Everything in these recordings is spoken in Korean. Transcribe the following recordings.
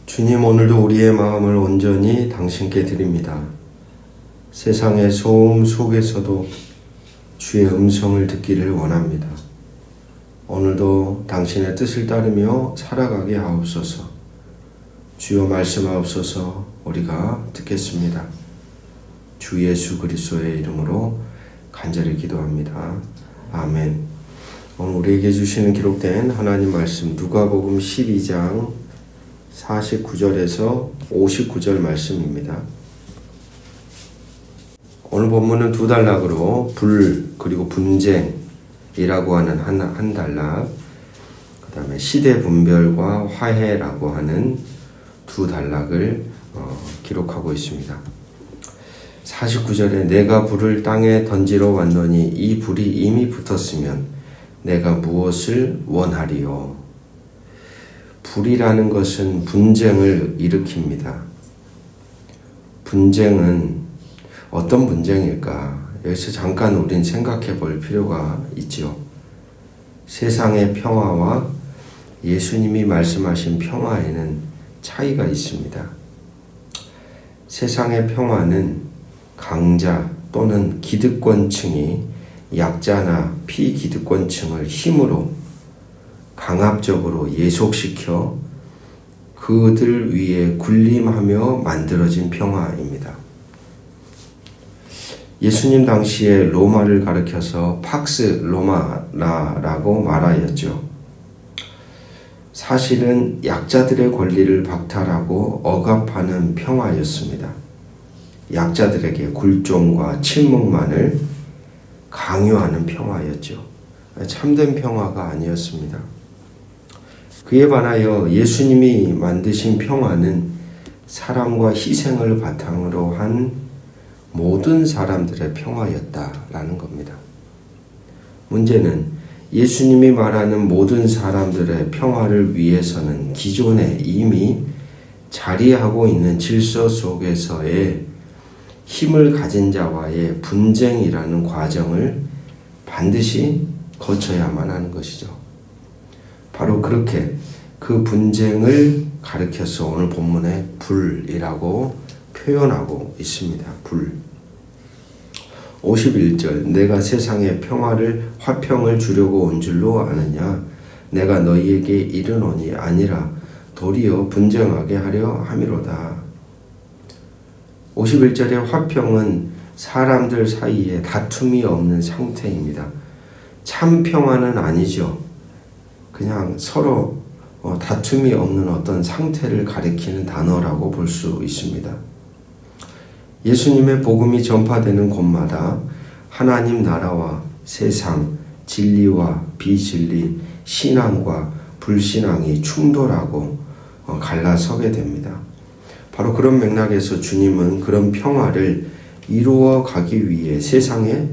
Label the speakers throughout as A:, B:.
A: 주님, 오늘도 우리의 마음을 온전히 당신께 드립니다. 세상의 소음 속에서도 주의 음성을 듣기를 원합니다. 오늘도 당신의 뜻을 따르며 살아가게 하옵소서. 주여 말씀하옵소서. 우리가 듣겠습니다. 주 예수 그리스도의 이름으로 간절히 기도합니다. 아멘. 오늘 우리에게 주시는 기록된 하나님 말씀 누가복음 12장 49절에서 59절 말씀입니다. 오늘 본문은 두 단락으로 불 그리고 분쟁이라고 하는 한 단락, 그 다음에 시대 분별과 화해라고 하는 두 단락을 기록하고 있습니다. 49절에 내가 불을 땅에 던지러 왔노니 이 불이 이미 붙었으면 내가 무엇을 원하리요. 불이라는 것은 분쟁을 일으킵니다. 분쟁은 어떤 분쟁일까? 여기서 잠깐 우린 생각해 볼 필요가 있죠. 세상의 평화와 예수님이 말씀하신 평화에는 차이가 있습니다. 세상의 평화는 강자 또는 기득권층이 약자나 피기득권층을 힘으로 강압적으로 예속시켜 그들 위에 군림하며 만들어진 평화입니다. 예수님 당시에 로마를 가리켜서 팍스 로마나라고 말하였죠. 사실은 약자들의 권리를 박탈하고 억압하는 평화였습니다. 약자들에게 굴종과 침묵만을 강요하는 평화였죠. 참된 평화가 아니었습니다. 그에 반하여 예수님이 만드신 평화는 사랑과 희생을 바탕으로 한 모든 사람들의 평화였다라는 겁니다. 문제는 예수님이 말하는 모든 사람들의 평화를 위해서는 기존에 이미 자리하고 있는 질서 속에서의 힘을 가진 자와의 분쟁이라는 과정을 반드시 거쳐야만 하는 것이죠. 바로 그렇게 그 분쟁을 가리켜서 오늘 본문에 불이라고 표현하고 있습니다. 불. 51절 내가 세상에 화평을 주려고 온 줄로 아느냐 내가 너희에게 이르노니 아니라 도리어 분쟁하게 하려 함이로다. 51절의 화평은 사람들 사이에 다툼이 없는 상태입니다. 참 평화는 아니죠. 그냥 서로 다툼이 없는 어떤 상태를 가리키는 단어라고 볼 수 있습니다. 예수님의 복음이 전파되는 곳마다 하나님 나라와 세상, 진리와 비진리, 신앙과 불신앙이 충돌하고 갈라서게 됩니다. 바로 그런 맥락에서 주님은 그런 평화를 이루어 가기 위해 세상에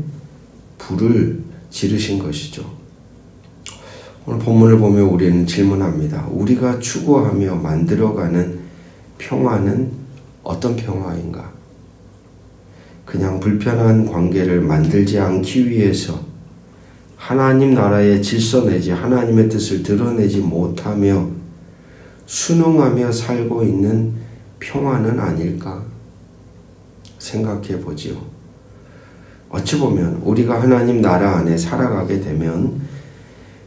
A: 불을 지르신 것이죠. 오늘 본문을 보며 우리는 질문합니다. 우리가 추구하며 만들어가는 평화는 어떤 평화인가? 그냥 불편한 관계를 만들지 않기 위해서 하나님 나라의 질서 내지 하나님의 뜻을 드러내지 못하며 순응하며 살고 있는 평화는 아닐까 생각해 보지요. 어찌 보면 우리가 하나님 나라 안에 살아가게 되면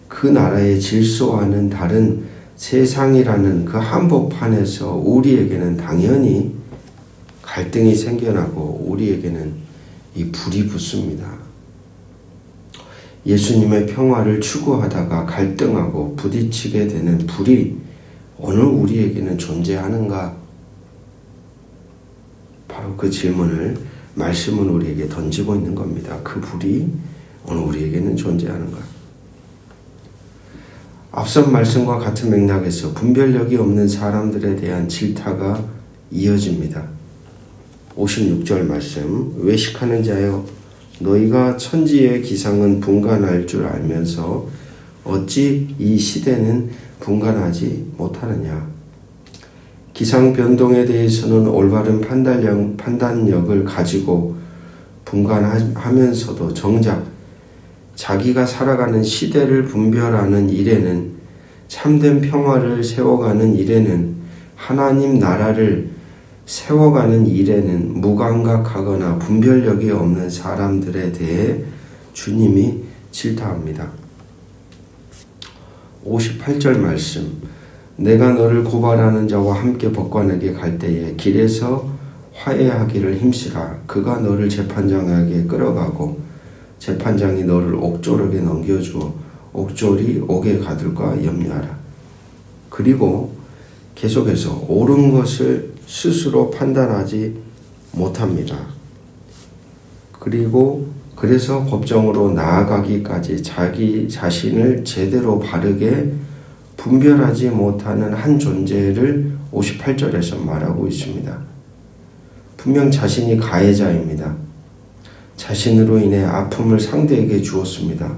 A: 그 나라의 질서와는 다른 세상이라는 그 한복판에서 우리에게는 당연히 갈등이 생겨나고 우리에게는 이 불이 붙습니다. 예수님의 평화를 추구하다가 갈등하고 부딪히게 되는 불이 오늘 우리에게는 존재하는가? 바로 그 질문을 말씀은 우리에게 던지고 있는 겁니다. 그 불이 오늘 우리에게는 존재하는가? 앞선 말씀과 같은 맥락에서 분별력이 없는 사람들에 대한 질타가 이어집니다. 56절 말씀 외식하는 자여 너희가 천지의 기상은 분간할 줄 알면서 어찌 이 시대는 분간하지 못하느냐. 기상 변동에 대해서는 올바른 판단력을 가지고 분간하면서도 정작 자기가 살아가는 시대를 분별하는 일에는 참된 평화를 세워가는 일에는 하나님 나라를 세워가는 일에는 무감각하거나 분별력이 없는 사람들에 대해 주님이 질타합니다. 58절 말씀, 내가 너를 고발하는 자와 함께 법관에게 갈 때에 길에서 화해하기를 힘쓰라. 그가 너를 재판장에게 끌어가고 재판장이 너를 옥졸에게 넘겨주어 옥졸이 옥에 가둘까 염려하라. 그리고 계속해서 옳은 것을 스스로 판단하지 못합니다. 그래서 법정으로 나아가기까지 자기 자신을 제대로 바르게 분별하지 못하는 한 존재를 58절에서 말하고 있습니다. 분명 자신이 가해자입니다. 자신으로 인해 아픔을 상대에게 주었습니다.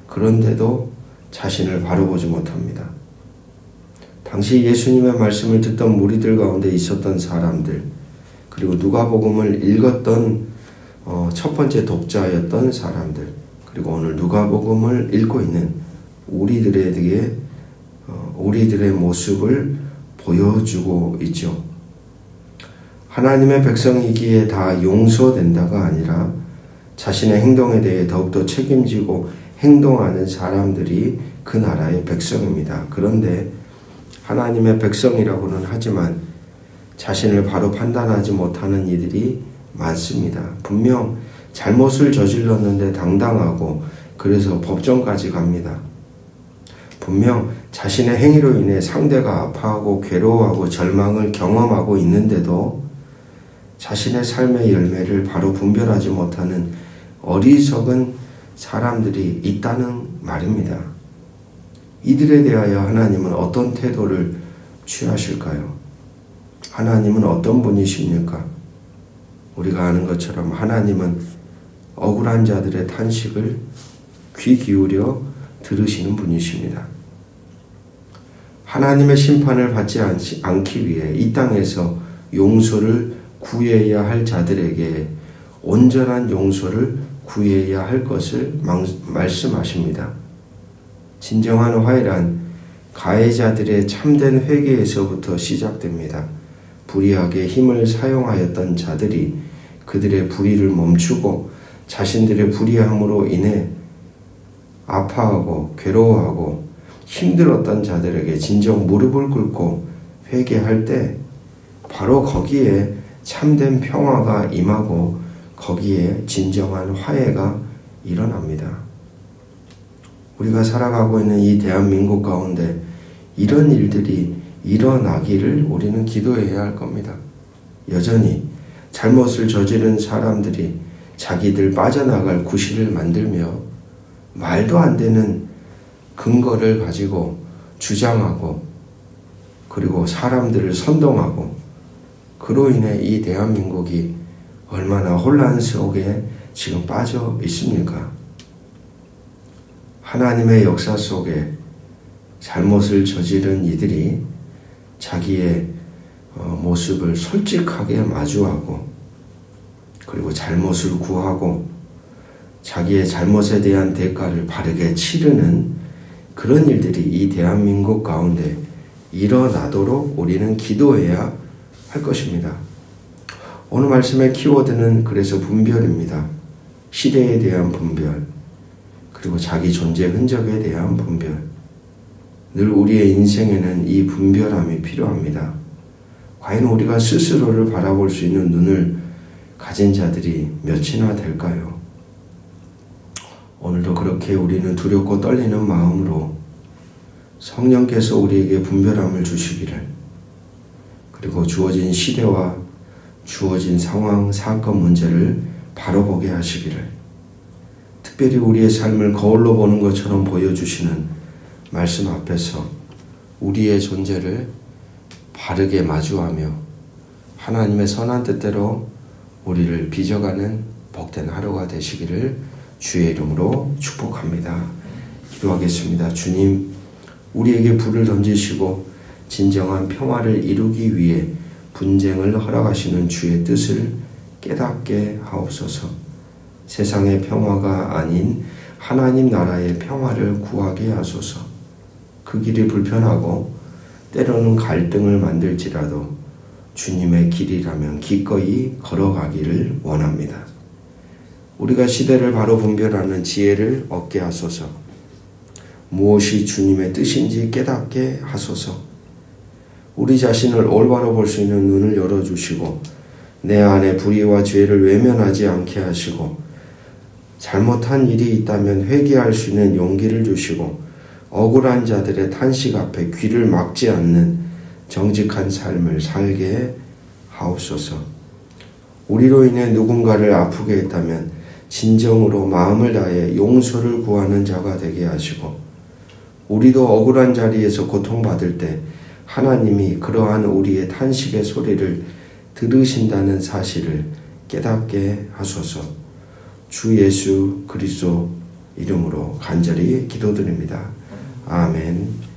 A: 그런데도 자신을 바라보지 못합니다. 당시 예수님의 말씀을 듣던 무리들 가운데 있었던 사람들, 그리고 누가복음을 읽었던 첫 번째 독자였던 사람들, 그리고 오늘 누가복음을 읽고 있는 우리들의 모습을 보여주고 있죠. 하나님의 백성이기에 다 용서된다가 아니라 자신의 행동에 대해 더욱더 책임지고 행동하는 사람들이 그 나라의 백성입니다. 그런데 하나님의 백성이라고는 하지만 자신을 바로 판단하지 못하는 이들이 많습니다. 분명 잘못을 저질렀는데 당당하고 그래서 법정까지 갑니다. 분명 자신의 행위로 인해 상대가 아파하고 괴로워하고 절망을 경험하고 있는데도 자신의 삶의 열매를 바로 분별하지 못하는 어리석은 사람들이 있다는 말입니다. 이들에 대하여 하나님은 어떤 태도를 취하실까요? 하나님은 어떤 분이십니까? 우리가 아는 것처럼 하나님은 억울한 자들의 탄식을 귀 기울여 들으시는 분이십니다. 하나님의 심판을 받지 않기 위해 이 땅에서 용서를 구해야 할 자들에게 온전한 용서를 구해야 할 것을 말씀하십니다. 진정한 화해란 가해자들의 참된 회개에서부터 시작됩니다. 불의하게 힘을 사용하였던 자들이 그들의 불의를 멈추고 자신들의 불의함으로 인해 아파하고 괴로워하고 힘들었던 자들에게 진정 무릎을 꿇고 회개할 때 바로 거기에 참된 평화가 임하고 거기에 진정한 화해가 일어납니다. 우리가 살아가고 있는 이 대한민국 가운데 이런 일들이 일어나기를 우리는 기도해야 할 겁니다. 여전히 잘못을 저지른 사람들이 자기들 빠져나갈 구실을 만들며 말도 안 되는 근거를 가지고 주장하고 그리고 사람들을 선동하고 그로 인해 이 대한민국이 얼마나 혼란 속에 지금 빠져 있습니까? 하나님의 역사 속에 잘못을 저지른 이들이 자기의 모습을 솔직하게 마주하고 그리고 잘못을 구하고 자기의 잘못에 대한 대가를 바르게 치르는 그런 일들이 이 대한민국 가운데 일어나도록 우리는 기도해야 할 것입니다. 오늘 말씀의 키워드는 그래서 분별입니다. 시대에 대한 분별, 그리고 자기 존재 흔적에 대한 분별. 늘 우리의 인생에는 이 분별함이 필요합니다. 과연 우리가 스스로를 바라볼 수 있는 눈을 가진 자들이 몇이나 될까요? 오늘도 그렇게 우리는 두렵고 떨리는 마음으로 성령께서 우리에게 분별함을 주시기를, 그리고 주어진 시대와 주어진 상황, 사건, 문제를 바로 보게 하시기를, 특별히 우리의 삶을 거울로 보는 것처럼 보여주시는 말씀 앞에서 우리의 존재를 바르게 마주하며 하나님의 선한 뜻대로 우리를 빚어가는 복된 하루가 되시기를 주의 이름으로 축복합니다. 기도하겠습니다. 주님, 우리에게 불을 던지시고 진정한 평화를 이루기 위해 분쟁을 허락하시는 주의 뜻을 깨닫게 하옵소서. 세상의 평화가 아닌 하나님 나라의 평화를 구하게 하소서. 그 길이 불편하고 때로는 갈등을 만들지라도 주님의 길이라면 기꺼이 걸어가기를 원합니다. 우리가 시대를 바로 분별하는 지혜를 얻게 하소서. 무엇이 주님의 뜻인지 깨닫게 하소서. 우리 자신을 올바로 볼 수 있는 눈을 열어주시고 내 안에 불의와 죄를 외면하지 않게 하시고 잘못한 일이 있다면 회개할 수 있는 용기를 주시고 억울한 자들의 탄식 앞에 귀를 막지 않는 정직한 삶을 살게 하옵소서. 우리로 인해 누군가를 아프게 했다면 진정으로 마음을 다해 용서를 구하는 자가 되게 하시고 우리도 억울한 자리에서 고통받을 때 하나님이 그러한 우리의 탄식의 소리를 들으신다는 사실을 깨닫게 하소서. 주 예수 그리스도 이름으로 간절히 기도드립니다. 아멘.